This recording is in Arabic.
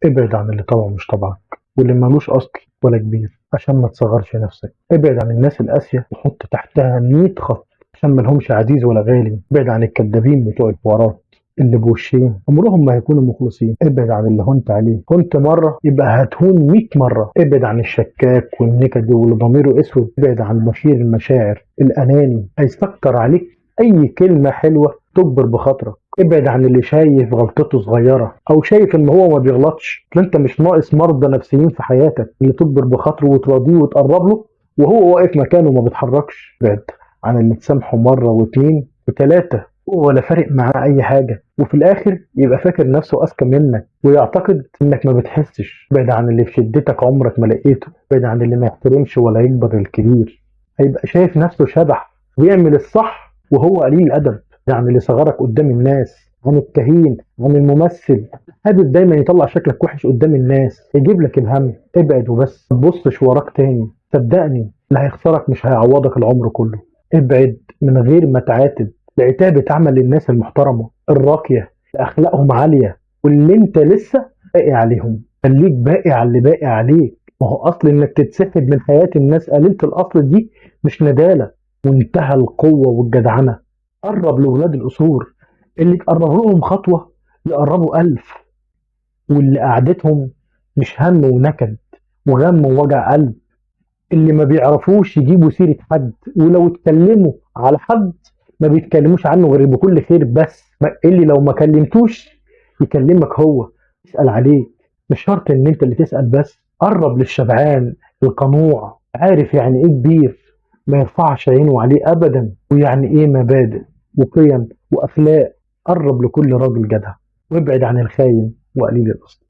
ابعد عن اللي طبعه مش طبعك واللي ملوش أصل ولا كبير عشان ما تصغرش نفسك. ابعد عن الناس القاسية وحط تحتها 100 خط عشان ملهمش عزيز ولا غالي. ابعد عن الكدابين بتوع الحوارات اللي بوشين عمرهم ما هيكونوا مخلصين. ابعد عن اللي هنت عليه، هنت مرة يبقى هتهون 100 مرة. ابعد عن الشكاك والنكد واللي ضميره اسود. ابعد عن بشير المشاعر الأناني هيسكر عليك أي كلمة حلوة تجبر بخاطرك. ابعد عن اللي شايف غلطته صغيرة أو شايف إن هو ما بيغلطش. أنت مش ناقص مرضى نفسيين في حياتك اللي تجبر بخاطره وتراضيه وتقرب له وهو واقف مكانه وما بيتحركش. ابعد عن اللي تسامحه مرة واتنين وتلاتة ولا فارق معاه أي حاجة وفي الآخر يبقى فاكر نفسه أذكى منك ويعتقد إنك ما بتحسش. ابعد عن اللي في شدتك عمرك ما لقيته. ابعد عن اللي ما يحترمش ولا يكبر الكبير، هيبقى شايف نفسه شبح ويعمل الصح وهو قليل الأدب. عن اللي صغرك قدام الناس، عن الكهين، عن الممثل حابب دايما يطلع شكلك وحش قدام الناس يجيب لك الهم. ابعد وبس، ما تبصش وراك تاني. صدقني اللي هيخسرك مش هيعوضك العمر كله. ابعد من غير ما تعاتب. العتاب اتعمل للناس المحترمة الراقية اللي أخلاقهم عالية واللي انت لسه باقي عليهم. خليك باقي على اللي باقي عليك. ما هو أصل إنك تتسحب من حياة الناس قليلة الأصل دي مش ندالة، وانتهى القوة والجدعنة. قرب لولاد الأصول اللي تقرب لهم خطوة يقربوا ألف، واللي قعدتهم مش هم ونكد وغم ووجع قلب. اللي ما بيعرفوش يجيبوا سيرة حد ولو اتكلموا على حد ما بيتكلموش عنه غير بكل خير بس. اللي لو ما كلمتوش يكلمك هو يسأل عليك. مش شرط ان انت اللي تسأل بس. قرب للشبعان القنوع عارف يعني ايه كبير ما يرفعش عينه عليه ابدا، ويعني ايه مبادئ وقيم واخلاق. قرب لكل راجل جدع وابعد عن الخاين وقليل الاصل.